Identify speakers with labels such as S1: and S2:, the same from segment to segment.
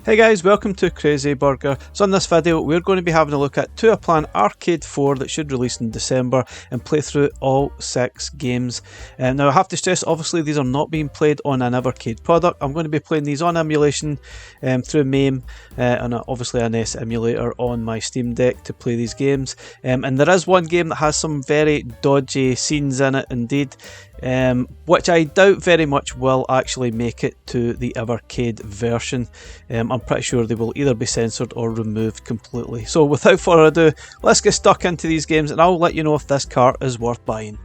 S1: Hey guys, welcome to Crazy Burger. So in this video we're going to be having a look at Toaplan Arcade 4 that should release in December and play through all 6 games. Now I have to stress, obviously these are not being played on an Evercade product. I'm going to be playing these on emulation through MAME and obviously an S emulator on my Steam Deck to play these games. And there is one game that has some very dodgy scenes in it indeed. Which I doubt very much will actually make it to the Evercade version. I'm pretty sure they will either be censored or removed completely. So without further ado, let's get stuck into these games and I'll let you know if this cart is worth buying.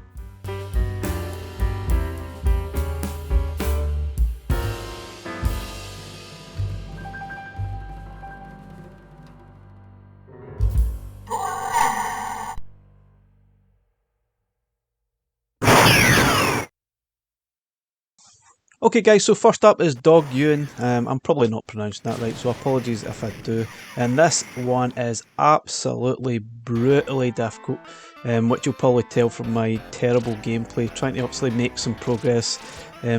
S1: Okay guys, so first up is Dog Ewan. I'm probably not pronouncing that right, so apologies if I do. And this one is absolutely brutally difficult, which you'll probably tell from my terrible gameplay, trying to obviously make some progress.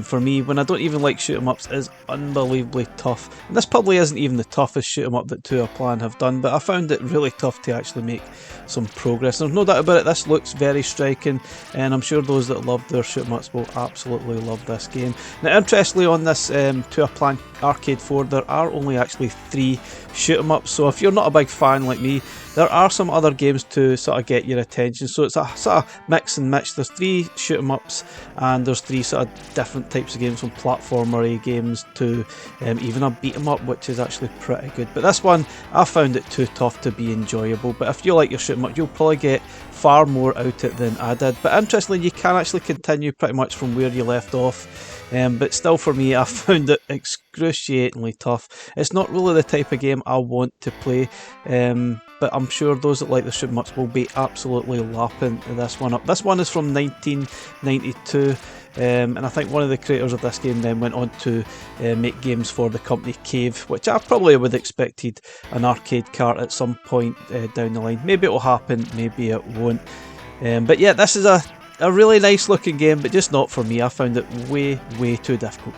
S1: For me, when I don't even like shoot 'em ups, is unbelievably tough. And this probably isn't even the toughest shoot 'em up that Toaplan have done, but I found it really tough to actually make some progress. There's no doubt about it, this looks very striking, and I'm sure those that love their shoot 'em ups will absolutely love this game. Now, interestingly, on this Toaplan Arcade 4, there are only actually 3 shoot 'em ups, so if you're not a big fan like me, there are some other games to sort of get your attention. So it's a sort of mix and match. There's 3 shoot 'em ups and there's 3 sort of different types of games, from platformer games to even a beat 'em up, which is actually pretty good. But this one, I found it too tough to be enjoyable. But if you like your shoot 'em up, you'll probably get far more out of it than I did. But interestingly, you can actually continue pretty much from where you left off. But still, for me, I found it excruciatingly tough. It's not really the type of game I want to play, but I'm sure those that like the shoot 'em ups will be absolutely lapping this one up. This one is from 1992, and I think one of the creators of this game then went on to make games for the company Cave, which I probably would have expected an arcade cart at some point down the line. Maybe it will happen, maybe it won't. But yeah, this is a really nice looking game, but just not for me. I found it way too difficult.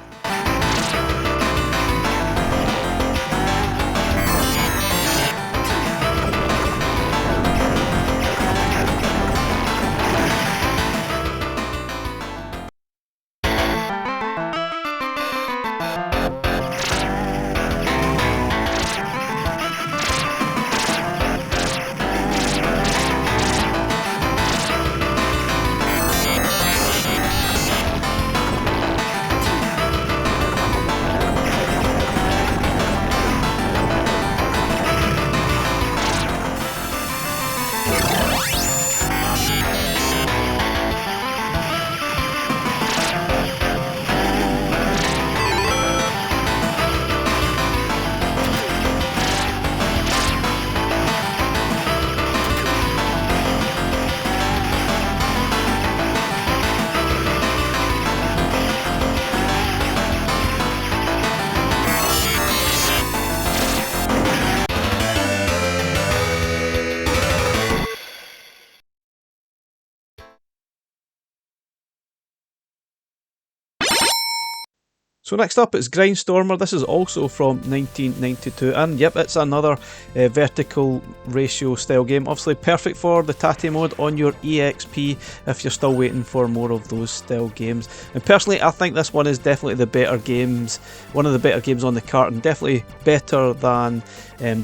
S1: So next up is Grindstormer. This is also from 1992, and yep, it's another vertical ratio style game. Obviously perfect for the Tatty mode on your EXP if you're still waiting for more of those style games. And personally, I think this one is definitely the better games, one of the better games on the cart, and definitely better than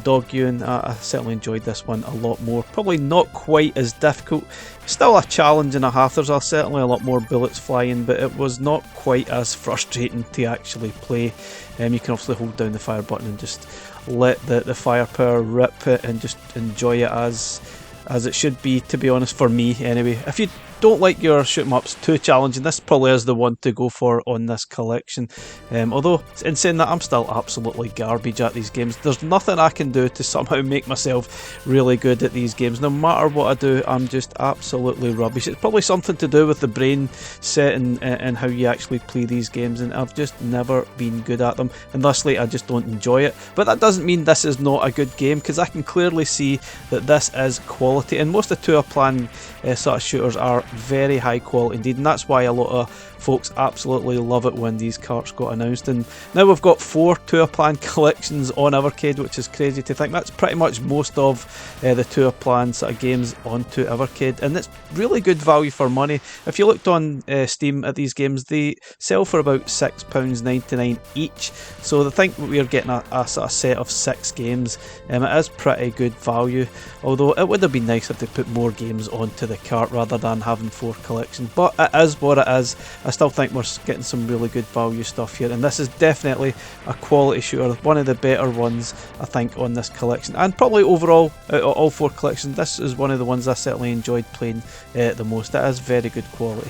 S1: Dog Ewan. I certainly enjoyed this one a lot more. Probably not quite as difficult. Still a challenge and a half. There's certainly a lot more bullets flying, but it was not quite as frustrating to actually play. You can obviously hold down the fire button and just let the firepower rip it and just enjoy it as it should be, to be honest, for me anyway. If you don't like your shoot 'em ups too challenging, this probably is the one to go for on this collection. Although, in saying that, I'm still absolutely garbage at these games. There's nothing I can do to somehow make myself really good at these games. No matter what I do, I'm just absolutely rubbish. It's probably something to do with the brain set and how you actually play these games, and I've just never been good at them, and thusly I just don't enjoy it. But that doesn't mean this is not a good game, because I can clearly see that this is quality, and most of the Toaplan sort of shooters are very high quality indeed, and that's why a lot of folks absolutely love it when these carts got announced. And now we've got 4 Toaplan collections on Evercade, which is crazy to think. That's pretty much most of the Toaplan sort of games onto Evercade, and it's really good value for money. If you looked on Steam at these games, they sell for about £6.99 each, so I think we're getting a sort of set of 6 games. It is pretty good value, although it would have been nice if they put more games onto the cart rather than having 4 collections, but it is what it is. I still think we're getting some really good value stuff here, and this is definitely a quality shooter, one of the better ones I think on this collection, and probably overall out of all 4 collections, this is one of the ones I certainly enjoyed playing the most. It is very good quality.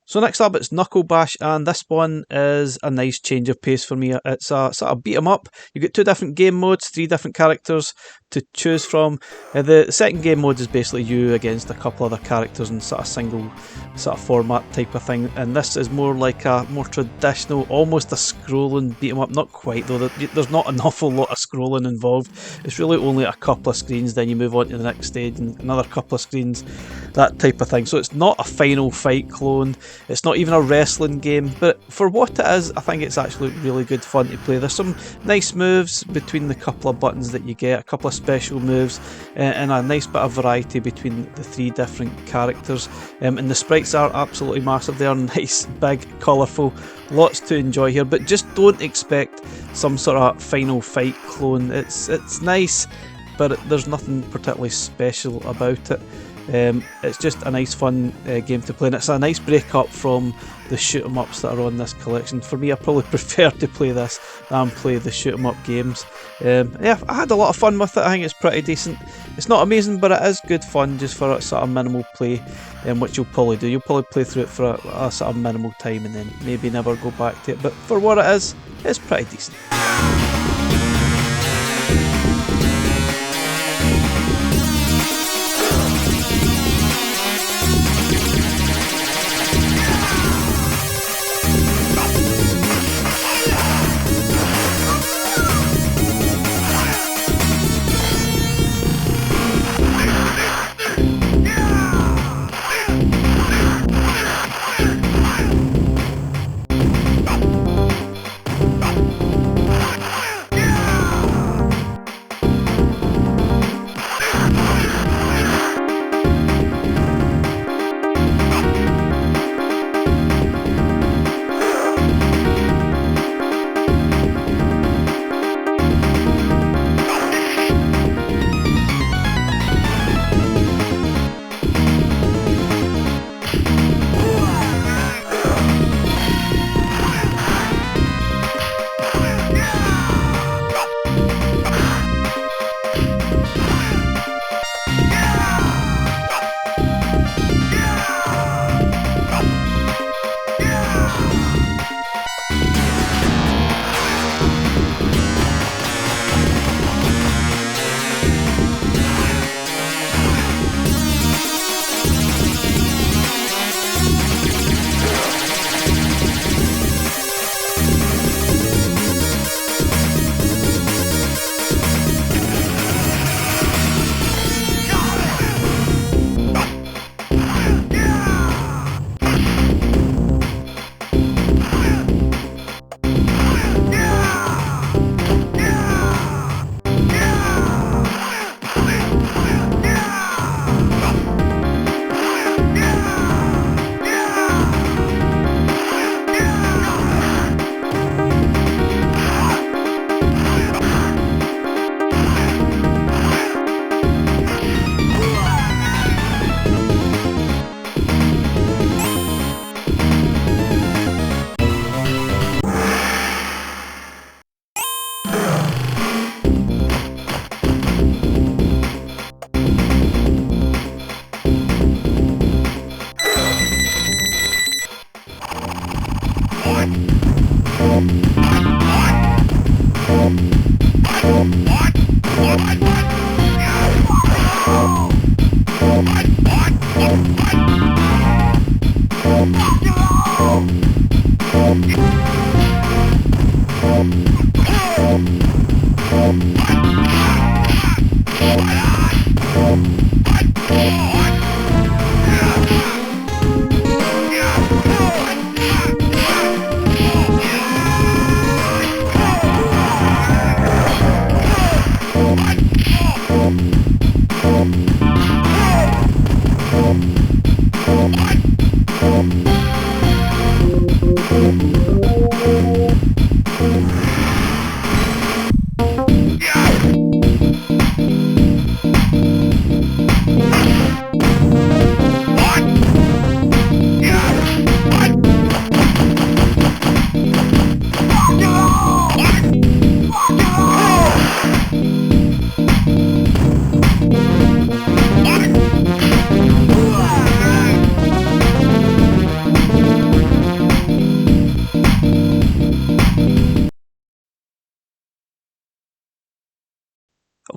S1: So next up it's Knuckle Bash, and this one is a nice change of pace for me. It's a sort of beat 'em up. You get 2 different game modes, 3 different characters to choose from. The second game mode is basically you against a couple other characters in sort of single sort of format type of thing, and this is more like a more traditional, almost a scrolling beat 'em up. Not quite though, there's not an awful lot of scrolling involved. It's really only a couple of screens, then you move on to the next stage and another couple of screens, that type of thing. So it's not a Final Fight clone, it's not even a wrestling game, but for what it is, I think it's actually really good fun to play. There's some nice moves between the couple of buttons that you get, a couple of special moves, and a nice bit of variety between the 3 different characters. And the sprites are absolutely massive. They are nice, big, colourful, lots to enjoy here, but just don't expect some sort of Final Fight clone. It's nice, but there's nothing particularly special about it. It's just a nice fun game to play, and it's a nice break up from the shoot 'em ups that are on this collection. For me, I probably prefer to play this than play the shoot 'em up games. Yeah, I had a lot of fun with it. I think it's pretty decent. It's not amazing, but it is good fun just for a sort of minimal play, which you'll probably do. You'll probably play through it for a sort of minimal time and then maybe never go back to it, but for what it is, it's pretty decent.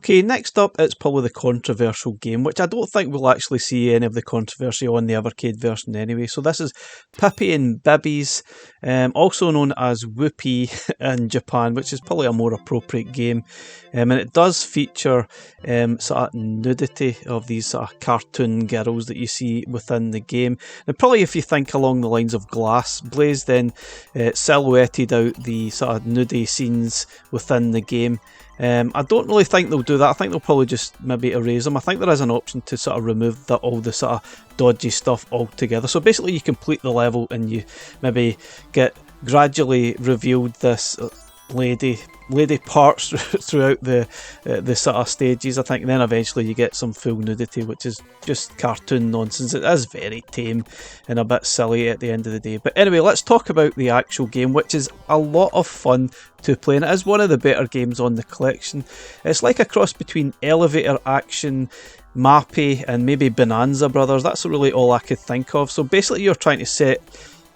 S1: Okay, next up it's probably the controversial game, which I don't think we'll actually see any of the controversy on the Evercade version anyway. So this is Peppy Bebies, also known as Whoopee in Japan, which is probably a more appropriate game. And it does feature sort of nudity of these sort of cartoon girls that you see within the game. And probably if you think along the lines of Glass Blaze, then silhouetted out the sort of nudie scenes within the game. I don't really think they'll do that. I think they'll probably just maybe erase them. I think there is an option to sort of remove all the sort of dodgy stuff altogether. So basically you complete the level and you maybe get gradually revealed this lady parts throughout the sort of stages, I think, and then eventually you get some full nudity, which is just cartoon nonsense. It is very tame and a bit silly at the end of the day. But anyway, let's talk about the actual game, which is a lot of fun to play, and it is one of the better games on the collection. It's like a cross between Elevator Action, Mappy, and maybe Bonanza Brothers. That's really all I could think of. So basically you're trying to set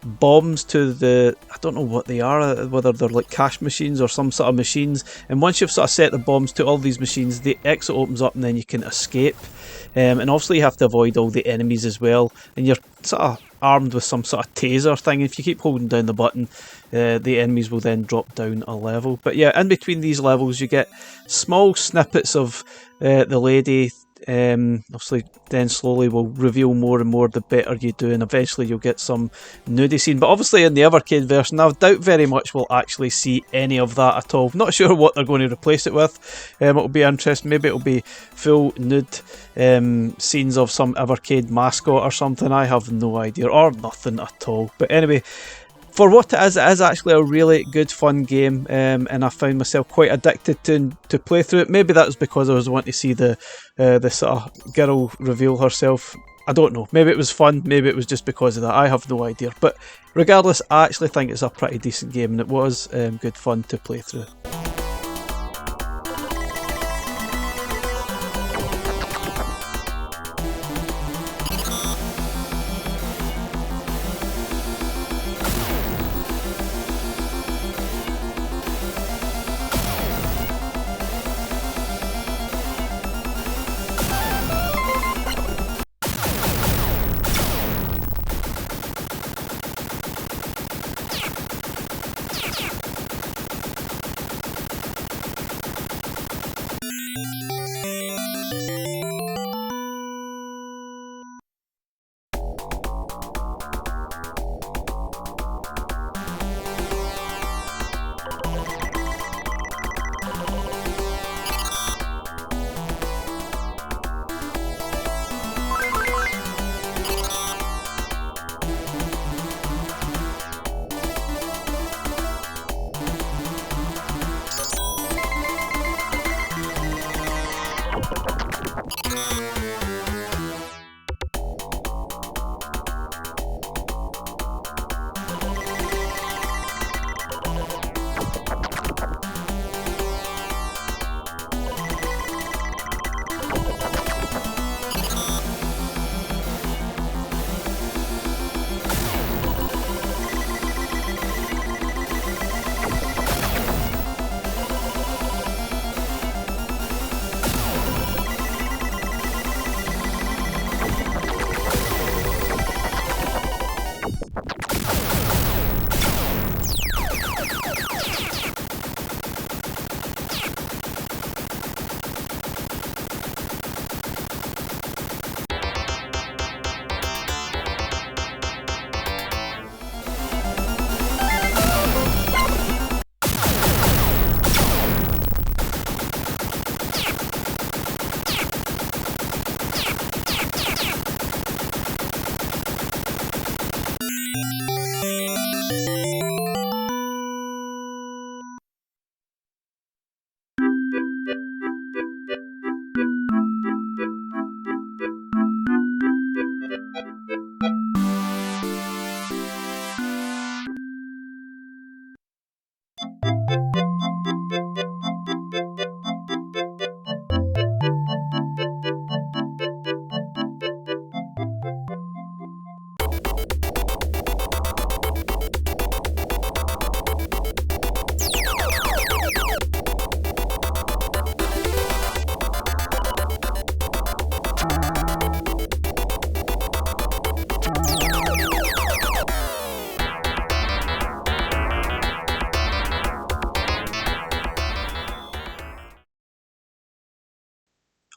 S1: bombs to the, I don't know what they are, whether they're like cash machines or some sort of machines, and once you've sort of set the bombs to all these machines, the exit opens up and then you can escape, and obviously you have to avoid all the enemies as well, and you're sort of armed with some sort of taser thing. If you keep holding down the button, the enemies will then drop down a level. But yeah, in between these levels you get small snippets of the lady. Obviously then slowly will reveal more and more the better you do, and eventually you'll get some nudie scene. But obviously in the Evercade version I doubt very much we'll actually see any of that at all. Not sure what they're going to replace it with. It'll be interesting. Maybe it'll be full nude scenes of some Evercade mascot or something. I have no idea, or nothing at all. But anyway, for what it is actually a really good fun game, and I found myself quite addicted to play through it. Maybe that was because I was wanting to see the sort of girl reveal herself. I don't know, maybe it was fun, maybe it was just because of that, I have no idea. But regardless, I actually think it's a pretty decent game, and it was good fun to play through.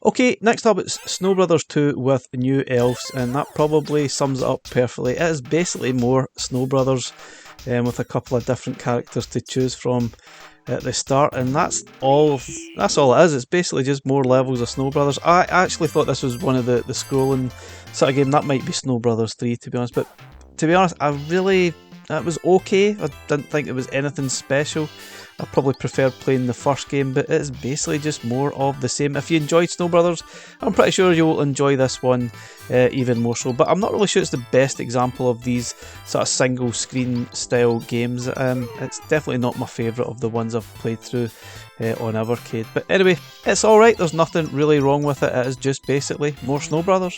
S1: Okay, next up it's Snow Brothers 2 with new elves, and that probably sums it up perfectly. It is basically more Snow Brothers with a couple of different characters to choose from at the start, and that's all it is. It's basically just more levels of Snow Brothers. I actually thought this was one of the scrolling sort of game. That might be Snow Brothers 3 to be honest, but to be honest, it was okay. I didn't think it was anything special. I probably preferred playing the first game, but it's basically just more of the same. If you enjoyed Snow Brothers, I'm pretty sure you will enjoy this one even more so. But I'm not really sure it's the best example of these sort of single screen style games. It's definitely not my favourite of the ones I've played through on Evercade. But anyway, it's alright, there's nothing really wrong with it. It is just basically more Snow Brothers.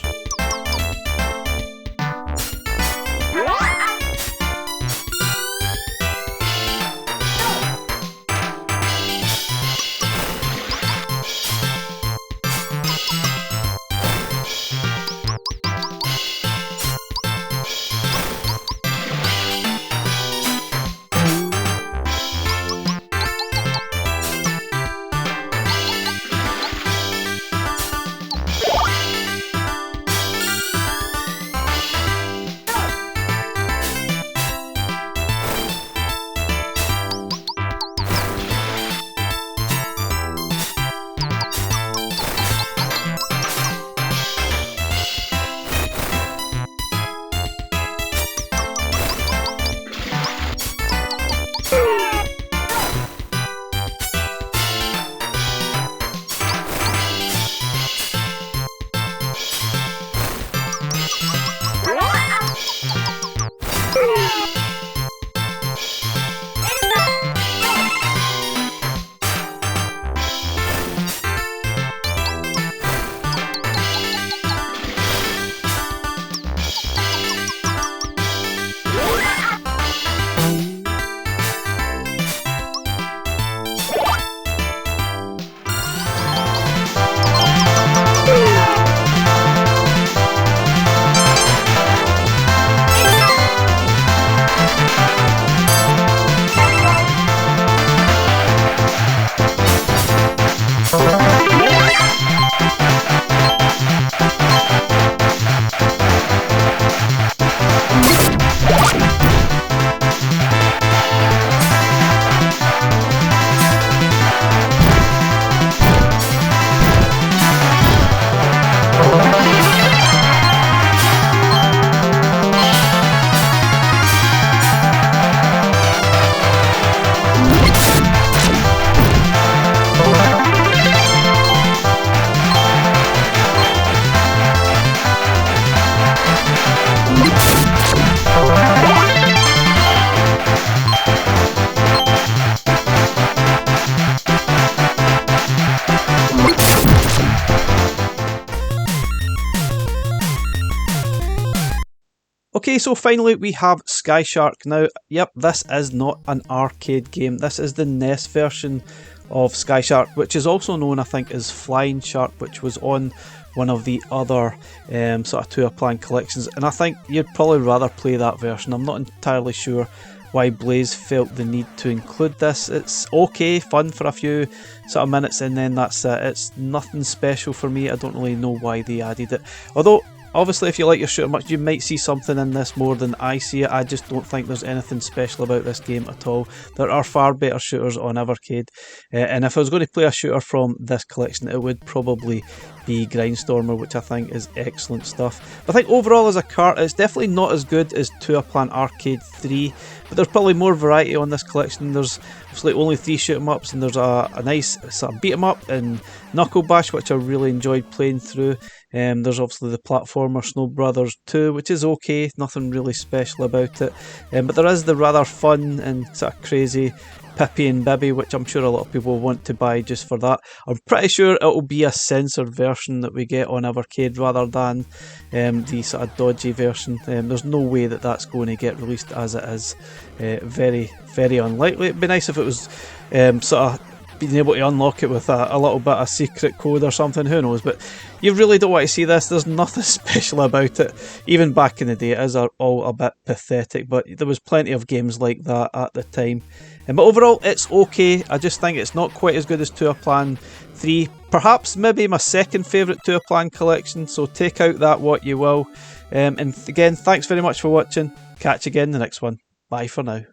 S1: Okay, so finally we have Sky Shark. Now, yep, this is not an arcade game. This is the NES version of Sky Shark, which is also known, I think, as Flying Shark, which was on one of the other sort of Toaplan collections. And I think you'd probably rather play that version. I'm not entirely sure why Blaze felt the need to include this. It's okay, fun for a few sort of minutes, and then that's it. It's nothing special for me. I don't really know why they added it. Although, obviously, if you like your shooter much, you might see something in this more than I see it. I just don't think there's anything special about this game at all. There are far better shooters on Evercade, and if I was going to play a shooter from this collection, it would probably be Grindstormer, which I think is excellent stuff. But I think overall as a cart, it's definitely not as good as Toaplan Arcade 3, but there's probably more variety on this collection. There's obviously only 3 shoot 'em ups, and there's a nice sort of beat 'em up and Knuckle Bash, which I really enjoyed playing through. There's obviously the platformer Snow Brothers 2, which is okay, nothing really special about it. But there is the rather fun and sort of crazy Peppy Bebies, which I'm sure a lot of people want to buy just for that. I'm pretty sure it will be a censored version that we get on Evercade rather than the sort of dodgy version. There's no way that that's going to get released as it is. Very, very unlikely. It'd be nice if it was sort of being able to unlock it with a little bit of secret code or something, who knows, but you really don't want to see this. There's nothing special about it. Even back in the day, it is all a bit pathetic, but there was plenty of games like that at the time. But overall, it's okay. I just think it's not quite as good as Toaplan 3, perhaps maybe my second favourite Toaplan collection, so take out that what you will. And again, thanks very much for watching. Catch you again in the next one. Bye for now.